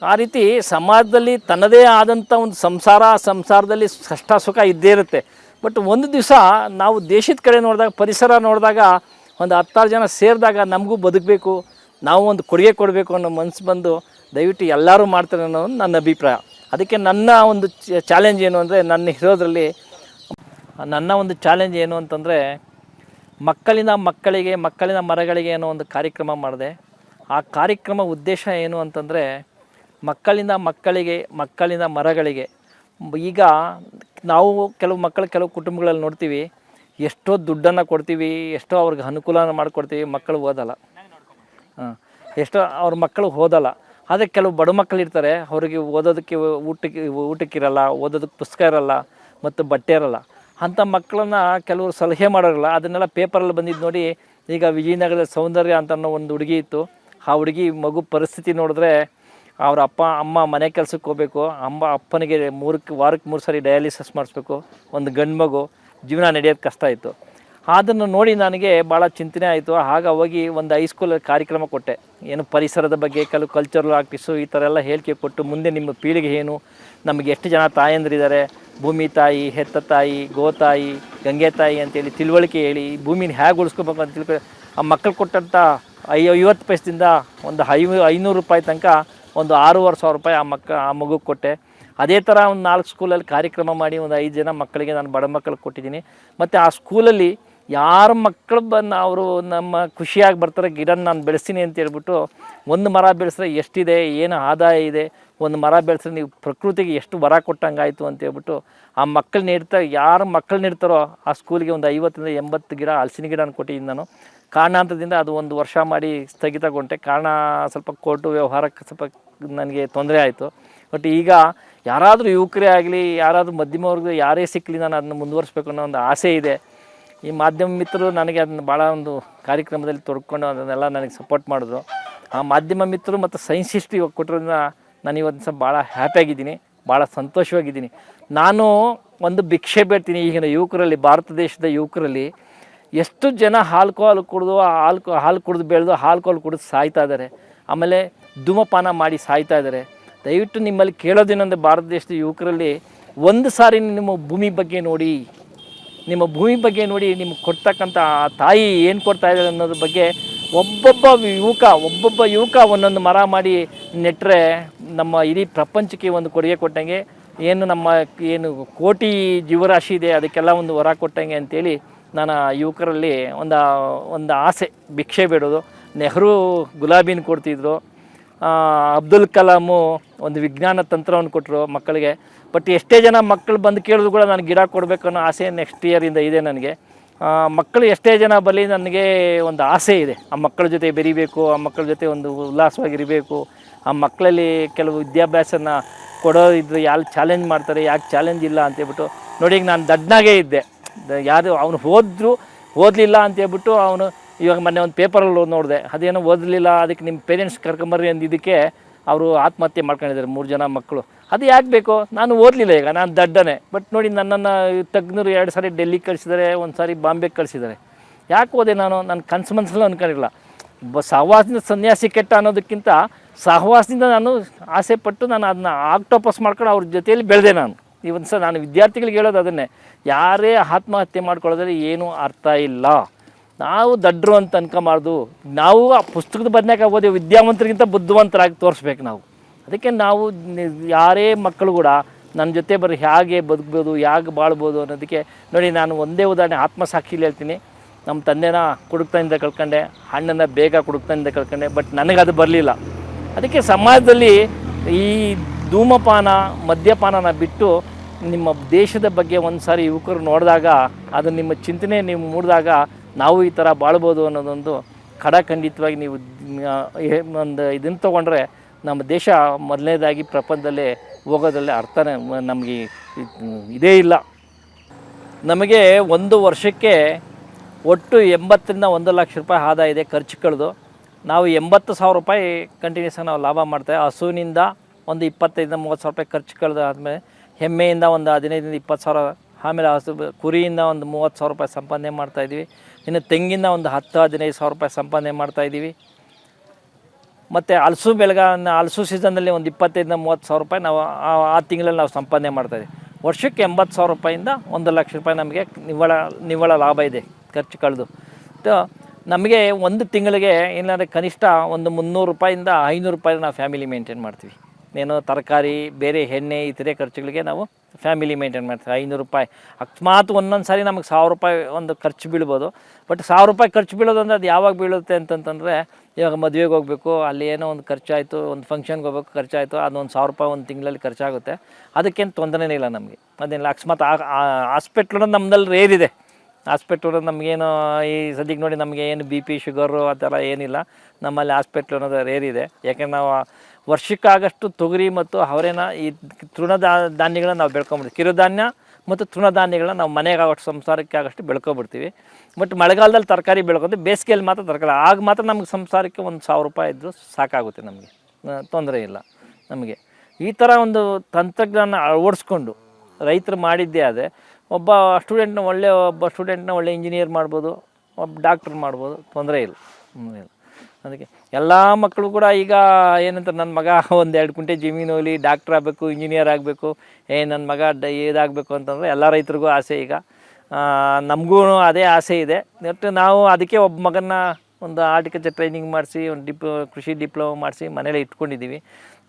ಆ ರೀತಿ ಸಮಾಜದಲ್ಲಿ ತನ್ನದೇ ಆದಂಥ ಒಂದು ಸಂಸಾರದಲ್ಲಿ ಕಷ್ಟ ಸುಖ ಇದ್ದೇ ಇರುತ್ತೆ. ಬಟ್ ಒಂದು ದಿವಸ ನಾವು ದೇಶದ ಕಡೆ ನೋಡಿದಾಗ, ಪರಿಸರ ನೋಡಿದಾಗ, ಒಂದು 10 ಜನ ಸೇರಿದಾಗ ನಮಗೂ ಬದುಕಬೇಕು, ನಾವು ಒಂದು ಕೊಡುಗೆ ಕೊಡಬೇಕು ಅನ್ನೋ ಮನಸ್ಸು ಬಂದು ದಯವಿಟ್ಟು ಎಲ್ಲರೂ ಮಾಡ್ತಾರೆ ಅನ್ನೋದು ನನ್ನ ಅಭಿಪ್ರಾಯ. ಅದಕ್ಕೆ ನನ್ನ ಒಂದು ಚಾಲೆಂಜ್ ಏನು ಅಂದರೆ, ನನ್ನ ಒಂದು ಚಾಲೆಂಜ್ ಏನು ಅಂತಂದರೆ, ಮಕ್ಕಳಿಂದ ಮರಗಳಿಗೆ ಅನ್ನೋ ಒಂದು ಕಾರ್ಯಕ್ರಮ ಮಾಡಿದೆ. ಆ ಕಾರ್ಯಕ್ರಮ ಉದ್ದೇಶ ಏನು ಅಂತಂದರೆ, ಮಕ್ಕಳಿಂದ ಮರಗಳಿಗೆ. ಈಗ ನಾವು ಕೆಲವು ಕುಟುಂಬಗಳಲ್ಲಿ ನೋಡ್ತೀವಿ, ಎಷ್ಟೋ ದುಡ್ಡನ್ನು ಕೊಡ್ತೀವಿ, ಎಷ್ಟೋ ಅವ್ರಿಗೆ ಅನುಕೂಲನ ಮಾಡಿಕೊಡ್ತೀವಿ, ಮಕ್ಕಳು ಓದಲ್ಲ. ಎಷ್ಟೋ ಅವ್ರ ಮಕ್ಕಳು ಓದಲ್ಲ. ಆದರೆ ಕೆಲವು ಬಡ ಮಕ್ಕಳು ಇರ್ತಾರೆ, ಅವರಿಗೆ ಓದೋದಕ್ಕೆ ಊಟಕ್ಕಿರಲ್ಲ, ಓದೋದಕ್ಕೆ ಪುಸ್ತಕ ಇರಲ್ಲ ಮತ್ತು ಬಟ್ಟೆ ಇರಲ್ಲ. ಅಂಥ ಮಕ್ಕಳನ್ನ ಕೆಲವರು ಸಲಹೆ ಮಾಡೋರಲ್ಲ, ಅದನ್ನೆಲ್ಲ ಪೇಪರಲ್ಲಿ ಬಂದಿದ್ದು ನೋಡಿ. ಈಗ ವಿಜಯನಗರದ ಸೌಂದರ್ಯ ಅಂತ ಅನ್ನೋ ಒಂದು ಹುಡುಗಿ ಇತ್ತು. ಆ ಹುಡುಗಿ ಮಗು ಪರಿಸ್ಥಿತಿ ನೋಡಿದ್ರೆ, ಅವ್ರ ಅಮ್ಮ ಮನೆ ಕೆಲಸಕ್ಕೆ ಹೋಗಬೇಕು, ಅಪ್ಪನಿಗೆ ವಾರಕ್ಕೆ 3 ಸಾರಿ ಡಯಾಲಿಸಿಸ್ ಮಾಡಿಸ್ಬೇಕು, ಒಂದು ಗಂಡು ಮಗು, ಜೀವನ ನಡೆಯೋದು ಕಷ್ಟ ಆಯಿತು. ಅದನ್ನು ನೋಡಿ ನನಗೆ ಭಾಳ ಚಿಂತನೆ ಆಯಿತು. ಆಗ ಹೋಗಿ ಒಂದು ಹೈಸ್ಕೂಲಲ್ಲಿ ಕಾರ್ಯಕ್ರಮ ಕೊಟ್ಟೆ. ಏನು ಪರಿಸರದ ಬಗ್ಗೆ ಕೆಲವು ಕಲ್ಚರಲ್ ಆಕ್ಟಿವ್ಸು ಈ ಥರ ಎಲ್ಲ ಹೇಳಿಕೆ ಕೊಟ್ಟು, ಮುಂದೆ ನಿಮ್ಮ ಪೀಳಿಗೆ ಏನು, ನಮಗೆ ಎಷ್ಟು ಜನ ತಾಯಂದಿರಿದ್ದಾರೆ, ಭೂಮಿ ತಾಯಿ, ಹೆತ್ತ ತಾಯಿ, ಗೋತಾಯಿ, ಗಂಗೆ ತಾಯಿ ಅಂತೇಳಿ ತಿಳುವಳಿಕೆ ಹೇಳಿ, ಭೂಮಿನ ಹೇಗೆ ಉಳಿಸ್ಕೋಬೇಕು ಅಂತ ತಿಳ್ಕೊ. ಆ ಮಕ್ಕಳು ಕೊಟ್ಟಂಥ 50 ಪೈಸದಿಂದ ಒಂದು 500 ರೂಪಾಯಿ ತನಕ ಒಂದು 6,500 ರೂಪಾಯಿ ಆ ಮಗುಗೆ ಕೊಟ್ಟೆ. ಅದೇ ಥರ ಒಂದು 4 ಸ್ಕೂಲಲ್ಲಿ ಕಾರ್ಯಕ್ರಮ ಮಾಡಿ ಒಂದು 5 ಜನ ಮಕ್ಕಳಿಗೆ ನಾನು ಬಡ ಮಕ್ಕಳಿಗೆ ಕೊಟ್ಟಿದ್ದೀನಿ. ಮತ್ತು ಆ ಸ್ಕೂಲಲ್ಲಿ ಯಾರ ಮಕ್ಕಳು ಅವರು ನಮ್ಮ ಖುಷಿಯಾಗಿ ಬರ್ತಾರೆ, ಗಿಡನ ನಾನು ಬೆಳೆಸ್ತೀನಿ ಅಂತ ಹೇಳ್ಬಿಟ್ಟು, ಒಂದು ಮರ ಬೆಳೆಸಿದ್ರೆ ಎಷ್ಟಿದೆ, ಏನು ಆದಾಯ ಇದೆ, ಒಂದು ಮರ ಬೆಳೆಸಿದ್ರೆ ನೀವು ಪ್ರಕೃತಿಗೆ ಎಷ್ಟು ವರ ಕೊಟ್ಟಂಗಾಯಿತು ಅಂತ ಹೇಳ್ಬಿಟ್ಟು, ಆ ಯಾರು ಮಕ್ಕಳು ನೀಡ್ತಾರೋ ಆ ಸ್ಕೂಲಿಗೆ ಒಂದು 50-80 ಗಿಡ ಹಲಸಿನ ಗಿಡನ ಕೊಟ್ಟಿದ್ದೀನಿ ನಾನು. ಕಾರಣಾಂತರದಿಂದ ಅದು 1 ವರ್ಷ ಮಾಡಿ ಸ್ಥಗಿತಗೊಂಡೆ. ಕಾರಣ ಸ್ವಲ್ಪ ಕೋರ್ಟು ವ್ಯವಹಾರಕ್ಕೆ ಸ್ವಲ್ಪ ನನಗೆ ತೊಂದರೆ ಆಯಿತು. ಬಟ್ ಈಗ ಯಾರಾದರೂ ಯುವಕರೇ ಆಗಲಿ, ಯಾರಾದರೂ ಮಧ್ಯಮ ವರ್ಗ ಯಾರೇ ಸಿಕ್ಕಲಿ, ನಾನು ಅದನ್ನು ಮುಂದುವರಿಸ್ಬೇಕು ಅನ್ನೋ ಒಂದು ಆಸೆ ಇದೆ. ಈ ಮಾಧ್ಯಮ ಮಿತ್ರರು ನನಗೆ ಅದನ್ನು ಭಾಳ ಒಂದು ಕಾರ್ಯಕ್ರಮದಲ್ಲಿ ತೊಡ್ಕೊಂಡು ಅದನ್ನೆಲ್ಲ ನನಗೆ ಸಪೋರ್ಟ್ ಮಾಡಿದ್ರು. ಆ ಮಾಧ್ಯಮ ಮಿತ್ರರು ಮತ್ತು ಸೈನ್ಸಿಸ್ಟ್ ಇವಾಗ ಕೊಟ್ಟಿರೋದ್ರಿಂದ ನಾನು ಇವತ್ತು ಸಹ ಭಾಳ ಹ್ಯಾಪಿಯಾಗಿದ್ದೀನಿ, ಭಾಳ ಸಂತೋಷವಾಗಿದ್ದೀನಿ. ನಾನು ಒಂದು ಭಿಕ್ಷೆ ಬೇಡ್ತೀನಿ ಈಗಿನ ಯುವಕರಲ್ಲಿ, ಭಾರತ ದೇಶದ ಯುವಕರಲ್ಲಿ ಎಷ್ಟು ಜನ ಹಾಲು ಕುಡಿದು ಬೆಳೆದು ಹಾಲು ಕುಡಿದು ಸಾಯ್ತಾ ಇದ್ದಾರೆ. ಆಮೇಲೆ ಧೂಮಪಾನ ಮಾಡಿ ಸಾಯ್ತಾ ಇದ್ದಾರೆ. ದಯವಿಟ್ಟು ನಿಮ್ಮಲ್ಲಿ ಕೇಳೋದೇನೆಂದರೆ, ಭಾರತ ದೇಶದ ಯುವಕರಲ್ಲಿ ಒಂದು ಸಾರಿ ನಿಮ್ಮ ಭೂಮಿ ಬಗ್ಗೆ ನೋಡಿ, ನಿಮಗೆ ಕೊಡ್ತಕ್ಕಂಥ ತಾಯಿ ಏನು ಕೊಡ್ತಾ ಇದ್ದಾರೆ ಅನ್ನೋದ್ರ ಬಗ್ಗೆ ಒಬ್ಬೊಬ್ಬ ಯುವಕ ಒಂದೊಂದು ಮರ ಮಾಡಿ ನೆಟ್ಟರೆ ನಮ್ಮ ಇಡೀ ಪ್ರಪಂಚಕ್ಕೆ ಒಂದು ಕೊಡುಗೆ ಕೊಟ್ಟಂಗೆ, ಏನು ಕೋಟಿ ಜೀವರಾಶಿ ಇದೆ ಅದಕ್ಕೆಲ್ಲ ಒಂದು ವರ ಕೊಟ್ಟಂಗೆ ಅಂತೇಳಿ ನಾನು ಯುವಕರಲ್ಲಿ ಒಂದು ಆಸೆ, ಭಿಕ್ಷೆ ಬೇಡೋದು. ನೆಹರು ಗುಲಾಬಿನ ಕೊಡ್ತಿದ್ರು, ಅಬ್ದುಲ್ ಕಲಾಮು ಒಂದು ವಿಜ್ಞಾನ ತಂತ್ರವನ್ನು ಕೊಟ್ಟರು ಮಕ್ಕಳಿಗೆ. ಬಟ್ ಎಷ್ಟೇ ಜನ ಮಕ್ಕಳು ಬಂದು ಕೇಳಿದ್ರು ಕೂಡ ನಾನು ಗಿಡ ಕೊಡಬೇಕು ಅನ್ನೋ ಆಸೆ ನೆಕ್ಸ್ಟ್ ಇಯರಿಂದ ಇದೆ ನನಗೆ. ಮಕ್ಕಳು ಎಷ್ಟೇ ಜನ ಬರಲಿ, ನನಗೆ ಒಂದು ಆಸೆ ಇದೆ, ಆ ಮಕ್ಕಳ ಜೊತೆ ಬೆರಿಬೇಕು, ಆ ಮಕ್ಕಳ ಜೊತೆ ಒಂದು ಉಲ್ಲಾಸವಾಗಿರಬೇಕು. ಆ ಮಕ್ಕಳಲ್ಲಿ ಕೆಲವು ವಿದ್ಯಾಭ್ಯಾಸನ ಕೊಡೋದಿದ್ರೆ ಯಾರು ಚಾಲೆಂಜ್ ಮಾಡ್ತಾರೆ, ಯಾಕೆ ಚಾಲೆಂಜ್ ಇಲ್ಲ ಅಂತೇಳ್ಬಿಟ್ಟು ನೋಡಿ. ಈಗ ನಾನು ದಡ್ಡನಾಗೇ ಇದ್ದೆ, ಅವನು ಓದಲಿಲ್ಲ ಅಂತೇಳ್ಬಿಟ್ಟು ಅವನು ಇವಾಗ ಮೊನ್ನೆ ಒಂದು ಪೇಪರಲ್ಲಿ ನೋಡಿದೆ, ಅದೇನೋ ಓದಲಿಲ್ಲ, ಅದಕ್ಕೆ ನಿಮ್ಮ ಪೇರೆಂಟ್ಸ್ ಕರ್ಕೊಂಬರ್ರಿ ಅಂದಿದ್ದಕ್ಕೆ ಅವರು ಆತ್ಮಹತ್ಯೆ ಮಾಡ್ಕೊಂಡಿದ್ದಾರೆ 3 ಜನ ಮಕ್ಕಳು. ಅದು ಯಾಕೆ ಬೇಕು, ನಾನು ಓದಲಿಲ್ಲ, ಈಗ ನಾನು ದಡ್ಡನೇ. ಬಟ್ ನೋಡಿ, ನನ್ನನ್ನು ತಜ್ಞರು 2 ಸಾರಿ ಡೆಲ್ಲಿಗೆ ಕಳಿಸಿದ್ದಾರೆ, 1 ಸಾರಿ ಬಾಂಬೆಗೆ ಕಳಿಸಿದ್ದಾರೆ. ಯಾಕೆ ಓದೆ ನಾನು? ನನ್ನ ಕನಸು ಮನಸ್ಸಲ್ಲೂ ಅನ್ಕೊಂಡಿರಲಿಲ್ಲ. ಸಹವಾಸದಿಂದ ಸನ್ಯಾಸಿ ಕೆಟ್ಟ ಅನ್ನೋದಕ್ಕಿಂತ ಸಹವಾಸದಿಂದ ನಾನು ಆಸೆ ಪಟ್ಟು ನಾನು ಅದನ್ನ ಆಕ್ಟೋಪಸ್ ಮಾಡ್ಕೊಂಡು ಅವ್ರ ಜೊತೆಯಲ್ಲಿ ಬೆಳೆದೆ. ಇವತ್ತು ಸಹ ನಾನು ವಿದ್ಯಾರ್ಥಿಗಳಿಗೆ ಹೇಳೋದು ಅದನ್ನೇ, ಯಾರೇ ಆತ್ಮಹತ್ಯೆ ಮಾಡ್ಕೊಳ್ಳೋದ್ರಲ್ಲಿ ಏನೂ ಅರ್ಥ ಇಲ್ಲ. ನಾವು ದಡ್ರು ಅಂತ ಅನ್ಕೊಂಬಾರ್ದು. ನಾವು ಆ ಪುಸ್ತಕದ ಬದನೇಕ ಓದಿ ವಿದ್ಯಾವಂತರಿಗಿಂತ ಬುದ್ಧಿವಂತರಾಗಿ ತೋರಿಸ್ಬೇಕು ನಾವು. ಅದಕ್ಕೆ ನಾವು ಯಾರೇ ಮಕ್ಕಳು ಕೂಡ ನನ್ನ ಜೊತೆ ಬರೀ ಹೇಗೆ ಬದುಕ್ಬೋದು, ಹೇಗೆ ಬಾಳ್ಬೋದು ಅನ್ನೋದಕ್ಕೆ ನೋಡಿ, ನಾನು ಒಂದೇ ಉದಾಹರಣೆ ಆತ್ಮಸಾಕ್ಷಿಲಿ ಹೇಳ್ತೀನಿ. ನಮ್ಮ ತಂದೆನ ಕುಡುಕ್ತಾನಿಂದ ಕಳ್ಕೊಂಡೆ, ಅಣ್ಣನ ಬೇಗ ಕುಡುಕ್ತಾನಿಂದ ಕಳ್ಕೊಂಡೆ. ಬಟ್ ನನಗದು ಬರಲಿಲ್ಲ. ಅದಕ್ಕೆ ಸಮಾಜದಲ್ಲಿ ಈ ಧೂಮಪಾನ, ಮದ್ಯಪಾನನ ಬಿಟ್ಟು ನಿಮ್ಮ ದೇಶದ ಬಗ್ಗೆ ಒಂದು ಸಾರಿ ಯುವಕರು ನೋಡಿದಾಗ, ಅದು ನಿಮ್ಮ ಚಿಂತನೆ ನೀವು ಮೂಡಿದಾಗ, ನಾವು ಈ ಥರ ಬಾಳ್ಬೋದು ಅನ್ನೋದೊಂದು ಖಡಾಖಂಡಿತವಾಗಿ ನೀವು ಒಂದು ಇದನ್ನು ತೊಗೊಂಡ್ರೆ ನಮ್ಮ ದೇಶ ಮೊದಲನೇದಾಗಿ ಪ್ರಪಂಚದಲ್ಲೇ ಹೋಗೋದ್ರಲ್ಲಿ ಅರ್ಥನೇ ನಮಗೆ ಇದೇ ಇಲ್ಲ. ನಮಗೆ ಒಂದು ವರ್ಷಕ್ಕೆ ಒಟ್ಟು 80ರಿಂದ 1 ಲಕ್ಷ ರೂಪಾಯಿ ಆದಾಯ ಇದೆ ಖರ್ಚು ಕಳೆದು. ನಾವು 80,000 ರೂಪಾಯಿ ಕಂಟಿನ್ಯೂಸ್ ನಾವು ಲಾಭ ಮಾಡ್ತೇವೆ. ಹಸುವಿನಿಂದ ಒಂದು 25-30 ಸಾವಿರ ರೂಪಾಯಿ ಖರ್ಚು ಕಳೆದು ಆದಮೇಲೆ, ಎಮ್ಮೆಯಿಂದ ಒಂದು 15-20 ಸಾವಿರ, ಆಮೇಲೆ ಕುರಿಯಿಂದ ಒಂದು 30 ಸಾವಿರ ರೂಪಾಯಿ ಸಂಪಾದನೆ ಮಾಡ್ತಾಯಿದ್ದೀವಿ. ಇನ್ನು ತೆಂಗಿಂದ ಒಂದು 10-15 ಸಾವಿರ ರೂಪಾಯಿ ಸಂಪಾದನೆ ಮಾಡ್ತಾಯಿದ್ದೀವಿ. ಮತ್ತು ಹಲಸು ಸೀಸನ್ನಲ್ಲಿ ಒಂದು 25,000-30,000 ರೂಪಾಯಿ ನಾವು ಆ ತಿಂಗಳಲ್ಲಿ ನಾವು ಸಂಪಾದನೆ ಮಾಡ್ತಾಯಿದ್ದೀವಿ. ವರ್ಷಕ್ಕೆ 80,000 ರೂಪಾಯಿಂದ 1,00,000 ರೂಪಾಯಿ ನಮಗೆ ನಿವ್ವಳ ಲಾಭ ಇದೆ ಖರ್ಚು ಕಳೆದು. ನಮಗೆ ಒಂದು ತಿಂಗಳಿಗೆ ಏನಾದರೆ ಕನಿಷ್ಠ ಒಂದು 300 ರೂಪಾಯಿಂದ 500 ರೂಪಾಯಿ ನಾವು ಫ್ಯಾಮಿಲಿ ಮೇಂಟೈನ್ ಮಾಡ್ತೀವಿ. ಏನು ತರಕಾರಿ, ಬೇರೆ ಎಣ್ಣೆ, ಇತರೆ ಖರ್ಚುಗಳಿಗೆ ನಾವು ಫ್ಯಾಮಿಲಿ ಮೇಂಟೈನ್ ಮಾಡ್ತೀವಿ. 500 ರೂಪಾಯಿ ಅಕಸ್ಮಾತ್ ಒಂದೊಂದು ಸಾರಿ ನಮಗೆ 1,000 ರೂಪಾಯಿ ಒಂದು ಖರ್ಚು ಬೀಳ್ಬೋದು. ಬಟ್ 1,000 ರೂಪಾಯಿ ಖರ್ಚು ಬೀಳೋದು ಅಂದರೆ ಅದು ಯಾವಾಗ ಬೀಳುತ್ತೆ ಅಂತಂತಂದರೆ, ಇವಾಗ ಮದುವೆಗೆ ಹೋಗಬೇಕು, ಅಲ್ಲಿ ಏನೋ ಒಂದು ಖರ್ಚಾಯಿತು, ಒಂದು ಫಂಕ್ಷನ್ಗೆ ಹೋಗ್ಬೇಕು ಖರ್ಚಾಯಿತು, ಅದೊಂದು 1,000 ರೂಪಾಯಿ ಒಂದು ತಿಂಗಳಲ್ಲಿ ಖರ್ಚಾಗುತ್ತೆ. ಅದಕ್ಕೇನು ತೊಂದರೆನೇ ಇಲ್ಲ ನಮಗೆ. ಅದೇನಿಲ್ಲ ಅಕಸ್ಮಾತ್ ಹಾಸ್ಪಿಟ್ಲು ನಮ್ಮದಲ್ಲಿ ರೇರಿದೆ. ಹಾಸ್ಪಿಟ್ಲು ನಮಗೇನು ಈ ಸದ್ಯಕ್ಕೆ ನೋಡಿ ನಮಗೆ ಏನು BP ಶುಗರು ಆ ಥರ ಏನಿಲ್ಲ. ನಮ್ಮಲ್ಲಿ ಹಾಸ್ಪಿಟ್ಲು ಅನ್ನೋದು ರೇರಿದೆ. ಯಾಕೆಂದ್ರೆ ನಾವು ವರ್ಷಕ್ಕಾಗಷ್ಟು ತೊಗರಿ ಮತ್ತು ಅವರೇನ ಈ ಧಾನ್ಯಗಳನ್ನ ನಾವು ಬೆಳ್ಕೊಂಬಿಡ್ತೀವಿ. ಕಿರುಧಾನ್ಯ ಮತ್ತು ತೃಣಧಾನ್ಯಗಳನ್ನ ನಾವು ಮನೆಗಾಗೋಷ್ಟು ಸಂಸಾರಕ್ಕೆ ಆಗಷ್ಟು ಬೆಳ್ಕೊಬಿಡ್ತೀವಿ. ಬಟ್ ಮಳೆಗಾಲದಲ್ಲಿ ತರಕಾರಿ ಬೆಳ್ಕೊಂಡ್ರೆ ಬೇಸಿಗೆಯಲ್ಲಿ ಮಾತ್ರ ತರಕಾರಿ, ಆಗ ಮಾತ್ರ ನಮ್ಗೆ ಸಂಸಾರಕ್ಕೆ ಒಂದು 1,000 ರೂಪಾಯಿ ಇದ್ದರೂ ಸಾಕಾಗುತ್ತೆ. ನಮಗೆ ತೊಂದರೆ ಇಲ್ಲ. ನಮಗೆ ಈ ಥರ ಒಂದು ತಂತ್ರಜ್ಞಾನ ಅಳವಡಿಸ್ಕೊಂಡು ರೈತರು ಮಾಡಿದ್ದೇ ಆದರೆ ಒಬ್ಬ ಸ್ಟೂಡೆಂಟ್ನ ಒಳ್ಳೆ ಇಂಜಿನಿಯರ್ ಮಾಡ್ಬೋದು, ಒಬ್ಬ ಡಾಕ್ಟ್ರ್ ಮಾಡ್ಬೋದು, ತೊಂದರೆ ಇಲ್ಲ. ಅದಕ್ಕೆ ಎಲ್ಲ ಮಕ್ಕಳು ಕೂಡ ಈಗ ಏನಂತ, ನನ್ನ ಮಗ 1-2 ಕುಂಟೆ ಜಮೀನು ಹೋಗಲಿ, ಡಾಕ್ಟ್ರ್ ಆಗಬೇಕು, ಇಂಜಿನಿಯರ್ ಆಗಬೇಕು, ನನ್ನ ಮಗ ಇದಾಗಬೇಕು ಅಂತಂದರೆ ಎಲ್ಲ ರೈತರಿಗೂ ಆಸೆ. ಈಗ ನಮಗೂ ಅದೇ ಆಸೆ ಇದೆ. ಮತ್ತು ನಾವು ಅದಕ್ಕೆ ಒಬ್ಬ ಮಗನ ಒಂದು ಹಾರ್ಟಿಕಲ್ಚರ್ ಟ್ರೈನಿಂಗ್ ಮಾಡಿಸಿ, ಒಂದು ಕೃಷಿ ಡಿಪ್ಲೊಮಾ ಮಾಡಿಸಿ ಮನೇಲಿ ಇಟ್ಕೊಂಡಿದ್ದೀವಿ.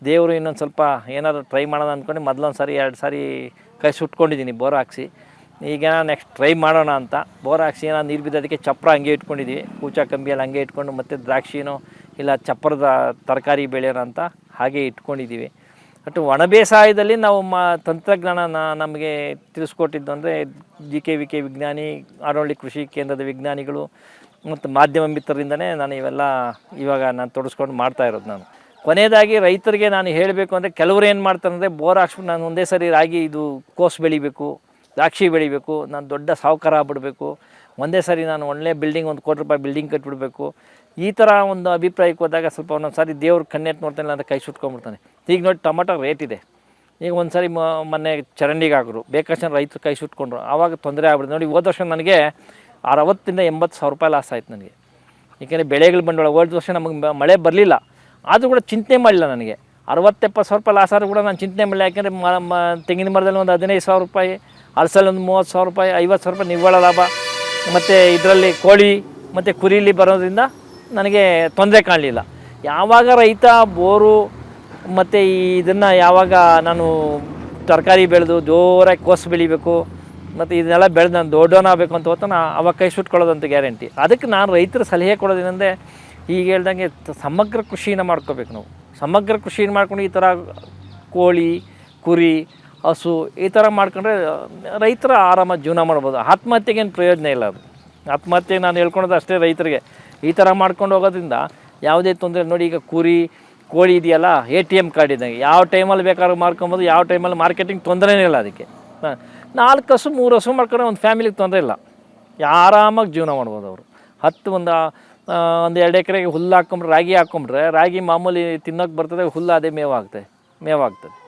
ದೇವರು ಇನ್ನೊಂದು ಸ್ವಲ್ಪ ಏನಾದರೂ ಟ್ರೈ ಮಾಡೋಣ ಅಂದ್ಕೊಂಡು ಮೊದಲೊಂದು ಸಾರಿ 2 ಸಾರಿ ಕೈ ಸುಟ್ಕೊಂಡಿದ್ದೀನಿ ಬೋರ್ ಹಾಕ್ಸಿ. ಈಗ ನೆಕ್ಸ್ಟ್ ಟ್ರೈ ಮಾಡೋಣ ಅಂತ ಬೋರ್ ಹಾಕ್ಸಿ ಏನಾದ್ರು ನೀರು ಬಿದ್ದೋದಕ್ಕೆ ಚಪ್ಪರ ಹಂಗೆ ಇಟ್ಕೊಂಡಿದ್ದೀವಿ. ಕೂಚಾ ಕಂಬಿಯಲ್ಲಿ ಹಂಗೆ ಇಟ್ಕೊಂಡು, ಮತ್ತು ದ್ರಾಕ್ಷಿನೋ ಇಲ್ಲ ಚಪ್ಪರದ ತರಕಾರಿ ಬೆಳೆಯೋಣ ಅಂತ ಹಾಗೆ ಇಟ್ಕೊಂಡಿದ್ದೀವಿ. ಬಟ್ ಒಣ ಬೇಸಾಯದಲ್ಲಿ ನಾವು ತಂತ್ರಜ್ಞಾನ ನಮಗೆ ತಿಳಿಸ್ಕೊಟ್ಟಿದ್ದು ಅಂದರೆ GKVK ವಿಜ್ಞಾನಿ, ಆರೋಳ್ಳಿ ಕೃಷಿ ಕೇಂದ್ರದ ವಿಜ್ಞಾನಿಗಳು ಮತ್ತು ಮಾಧ್ಯಮ ಮಿತ್ರರಿಂದನೇ ನಾನು ಇವಾಗ ನಾನು ತೊಡಸ್ಕೊಂಡು ಮಾಡ್ತಾ ಇರೋದು. ನಾನು ಕೊನೆಯದಾಗಿ ರೈತರಿಗೆ ನಾನು ಹೇಳಬೇಕು ಅಂದರೆ, ಕೆಲವರು ಏನು ಮಾಡ್ತಾರೆ ಅಂದರೆ, ಬೋರ್ ಹಾಕ್ಸ್ಬಿಟ್ಟು ನಾನು ಒಂದೇ ಸರಿ ರಾಗಿ ಕೋಸು ಬೆಳಿಬೇಕು, ದ್ರಾಕ್ಷಿ ಬೆಳಿಬೇಕು, ನಾನು ದೊಡ್ಡ ಸಾಹುಕಾರ ಆಗ್ಬಿಡ್ಬೇಕು, ಒಂದೇ ಸರಿ ನಾನು ಒಳ್ಳೆ ಬಿಲ್ಡಿಂಗ್, 1 ಕೋಟಿ ರೂಪಾಯಿ ಬಿಲ್ಡಿಂಗ್ ಕಟ್ಬಿಡ್ಬೇಕು, ಈ ಥರ ಒಂದು ಅಭಿಪ್ರಾಯಕ್ಕೆ ಹೋದಾಗ ಸ್ವಲ್ಪ ಒಂದೊಂದು ಸಾರಿ ದೇವ್ರ ಕಣ್ಣೆತ್ತು ನೋಡ್ತಾನೆ ಅಂತ ಕೈ ಸುಟ್ಕೊಂಡ್ಬಿಡ್ತಾನೆ. ಈಗ ನೋಡಿ ಟೊಮಟೊ ರೇಟ್ ಇದೆ. ಈಗ ಒಂದು ಸಾರಿ ಮೊನ್ನೆ ಚರಂಡಿಗೆ ಹಾಕಿದ್ರು, ಬೇಕಷ್ಟು ರೈತರು ಕೈ ಸುಟ್ಕೊಂಡ್ರು, ಆವಾಗ ತೊಂದರೆ ಆಗ್ಬಿಡುತ್ತೆ. ನೋಡಿ ಹೋದ ವರ್ಷ ನನಗೆ 60,000-80,000 ರೂಪಾಯಿ ಲಾಸ್ ಆಯ್ತು ನನಗೆ. ಏಕೆಂದರೆ ಬೆಳೆಗಳು ಬಂಡವಾಳ ಹೋದ ವರ್ಷ ನಮಗೆ ಮಳೆ ಬರಲಿಲ್ಲ, ಆದರೂ ಕೂಡ ಚಿಂತೆ ಮಾಡಲಿಲ್ಲ. ನನಗೆ 60,000-70,000 ರೂಪಾಯಿ ಲಾಸ್ ಆದರೂ ಕೂಡ ನಾನು ಚಿಂತೆ ಮಾಡಲಿಲ್ಲ. ಯಾಕೆಂದರೆ ತೆಂಗಿನ ಮರದಲ್ಲಿ ಒಂದು 15,000 ರೂಪಾಯಿ, ಹಲಸಲ್ಲಿ ಒಂದು 30,000 ರೂಪಾಯಿ, 50,000 ರೂಪಾಯಿ ನಿವ್ವಳ ಲಾಭ. ಮತ್ತು ಇದರಲ್ಲಿ ಕೋಳಿ ಮತ್ತು ಕುರಿಲಿ ಬರೋದ್ರಿಂದ ನನಗೆ ತೊಂದರೆ ಕಾಣಲಿಲ್ಲ. ಯಾವಾಗ ರೈತ ಬೋರು ಮತ್ತು ಇದನ್ನು ಯಾವಾಗ ನಾನು ತರಕಾರಿ ಬೆಳೆದು ಜೋರಾಗಿ ಕೋಸು ಬೆಳಿಬೇಕು ಮತ್ತು ಇದನ್ನೆಲ್ಲ ಬೆಳೆದು ನಾನು ದೊಡ್ಡವನಾಗಬೇಕು ಅಂತ ಹೋಗ್ತಾನೆ, ಅವಾಗ ಕೈ ಸುಟ್ಕೊಳ್ಳೋದಂತ ಗ್ಯಾರಂಟಿ. ಅದಕ್ಕೆ ನಾನು ರೈತರ ಸಲಹೆ ಕೊಡೋದೇನೆಂದರೆ, ಈಗ ಹೇಳ್ದಂಗೆ ಸಮಗ್ರ ಕೃಷಿನ ಮಾಡ್ಕೋಬೇಕು. ನಾವು ಸಮಗ್ರ ಕೃಷಿನ ಮಾಡ್ಕೊಂಡು ಈ ಥರ ಕೋಳಿ, ಕುರಿ, ಹಸು ಈ ಥರ ಮಾಡ್ಕೊಂಡ್ರೆ ರೈತರ ಆರಾಮಾಗಿ ಜೀವನ ಮಾಡ್ಬೋದು. ಆತ್ಮಹತ್ಯೆಗೇನು ಪ್ರಯೋಜನ ಇಲ್ಲ. ಅದು ಆತ್ಮಹತ್ಯೆ ನಾನು ಹೇಳ್ಕೊಳೋದು ಅಷ್ಟೇ ರೈತರಿಗೆ. ಈ ಥರ ಮಾಡ್ಕೊಂಡು ಹೋಗೋದ್ರಿಂದ ಯಾವುದೇ ತೊಂದರೆ. ನೋಡಿ ಈಗ ಕುರಿ, ಕೋಳಿ ಇದೆಯಲ್ಲ, ATM ಕಾರ್ಡ್ ಇದ್ದಂಗೆ, ಯಾವ ಟೈಮಲ್ಲಿ ಬೇಕಾದ್ರೂ ಮಾರ್ಕೊಬೋದು, ಯಾವ ಟೈಮಲ್ಲಿ ಮಾರ್ಕೆಟಿಂಗ್ ತೊಂದರೆನೇ ಇಲ್ಲ. ಅದಕ್ಕೆ 4 ಹಸು 3 ಹಸು ಮಾಡ್ಕೊಂಡ್ರೆ ಒಂದು ಫ್ಯಾಮಿಲಿಗೆ ತೊಂದರೆ ಇಲ್ಲ, ಆರಾಮಾಗಿ ಜೀವನ ಮಾಡ್ಬೋದು ಅವರು. ಒಂದು 2 ಎಕರೆಗೆ ಹುಲ್ಲು ಹಾಕ್ಕೊಂಡ್ರೆ, ರಾಗಿ ಹಾಕ್ಕೊಂಡ್ರೆ, ರಾಗಿ ಮಾಮೂಲಿ ತಿನ್ನೋಕೆ ಬರ್ತದೆ, ಹುಲ್ಲು ಅದೇ ಮೇವಾಗ್ತದೆ.